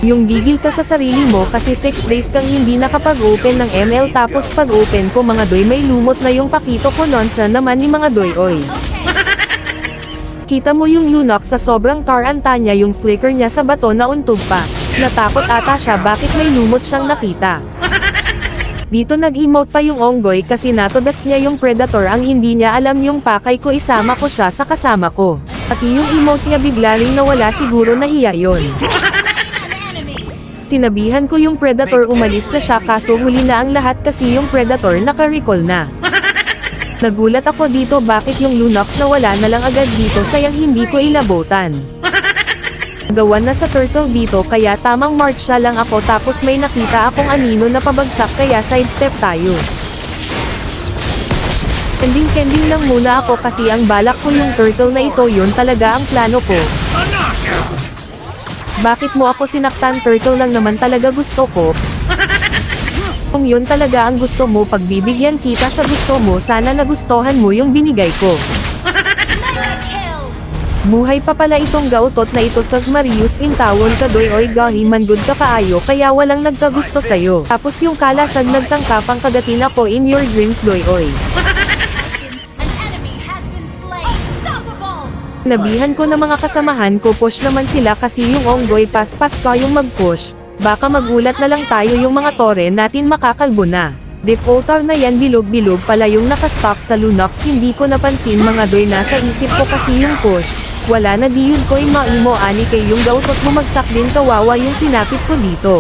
Yung gigil ka sa sarili mo kasi 6 days kang hindi nakapag-open ng ML tapos pag-open ko mga doy may lumot na yung pakito ko nonsa naman ni mga doy oy. Kita mo yung Lunox sa sobrang taranta niya yung flicker niya sa bato na untog pa. Natakot ata siya bakit may lumot siyang nakita. Dito nag-emote pa yung Onggoy kasi natodas niya yung Predator ang hindi niya alam yung pakay ko isama ko siya sa kasama ko. Pati yung emote niya bigla ring nawala siguro nahiya yon. Tinabihan ko yung Predator umalis na siya kaso huli na ang lahat kasi yung Predator naka-recall na. Nagulat ako dito bakit yung Lunox nawala na lang agad dito sayang hindi ko inabotan. Gawan na sa turtle dito kaya tamang march siya lang ako tapos may nakita akong anino na pabagsak kaya sidestep tayo. Kending-kending lang muna ako kasi ang balak ko yung turtle na ito yun talaga ang plano ko. Bakit mo ako sinaktan turtle lang naman talaga gusto ko? Kung yun talaga ang gusto mo pagbibigyan kita sa gusto mo sana nagustuhan mo yung binigay ko. Buhay pa pala itong gautot na ito sa Marius in tawon ka doy oy gahiman good ka kaayo kaya walang nagkagusto sayo. Tapos yung kalasag nagtangkapang kagatin ako in your dreams doy oy. Nabihan ko na mga kasamahan ko push naman sila kasi yung Onggoy pas-pas ka yung mag-push. Baka magulat na lang tayo yung mga tore natin makakalbo na. Defaulter na yan bilog-bilog pala yung nakastock sa Lunox hindi ko napansin mga doy nasa isip ko kasi yung push. Wala na di yun ko'y maimo ani kay yung gautot bumagsak din kawawa yung sinapit ko dito.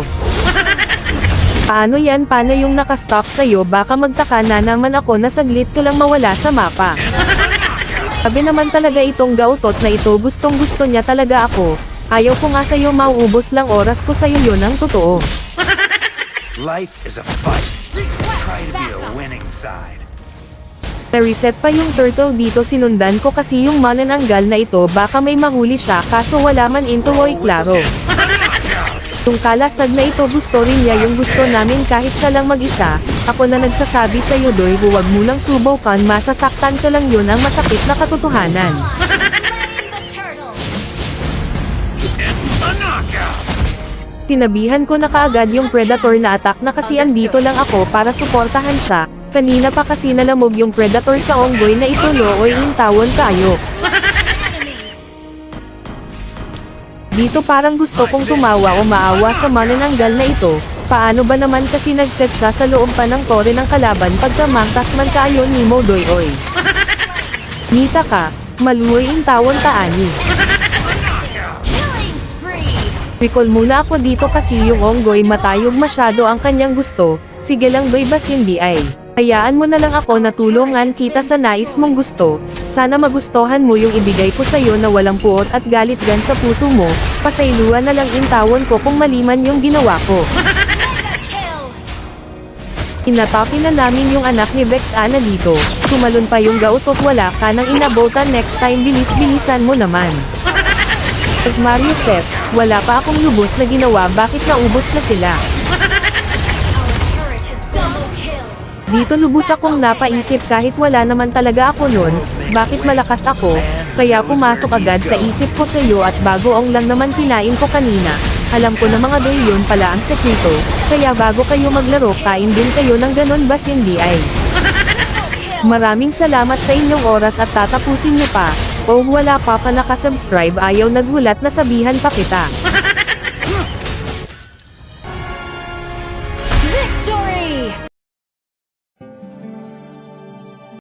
Paano yan paano yung nakastock sa'yo baka magtaka na naman ako na saglit ko lang mawala sa mapa. Sabi naman talaga itong gautot na ito gustong gusto niya talaga ako. Ayaw ko nga sa'yo mauubos lang oras ko sa'yo yun ang totoo. Life is a fight. Try to be a winning side. Na-reset pa yung turtle dito sinundan ko kasi yung manananggal na ito baka may mahuli siya kaso wala man into oy klaro. Yung kalasag na ito gusto rin niya yung gusto namin kahit siya lang mag-isa, ako na nagsasabi sa'yo doy huwag mo lang subukan masasaktan ka lang yun ang masakit na katotohanan. Tinabihan ko na kaagad yung Predator na attack na kasi andito lang ako para suportahan siya, kanina pa kasi nalamog yung Predator sa Onggoy na ito looy in tawon kayo. Dito parang gusto kong tumawa o maawa sa manananggal na ito, paano ba naman kasi nagset siya sa loob pa ng tore ng kalaban pagka mangkas man kayo ni mo doy oy. Nita ka, maluoy in tawon taani. Recall muna ako dito kasi yung Onggoy matayog masyado ang kanyang gusto, sige lang doy bas hindi ay. Hayaan mo na lang ako na tulungan kita sa nais mong gusto, sana magustuhan mo yung ibigay ko sa'yo na walang puot at galit gan sa puso mo, pasayluan na lang intawon ko kung maliman yung ginawa ko. Inatake na namin yung anak ni Vex Ana dito, tumalon pa yung gautot wala ka nang inabotan next time bilis-bilisan mo naman. Mario Seth, wala pa akong lubos na ginawa bakit naubos na sila. Dito lubos akong napaisip kahit wala naman talaga ako nun, bakit malakas ako, kaya pumasok agad sa isip ko kayo at bago ang lang naman kinain ko kanina, alam ko na mga doy yun pala ang sekreto, kaya bago kayo maglaro kain din kayo ng ganon bas hindi ay. Maraming salamat sa inyong oras at tatapusin niyo pa. O wala pa nakasubscribe ayaw naghulat na sabihan pa kita.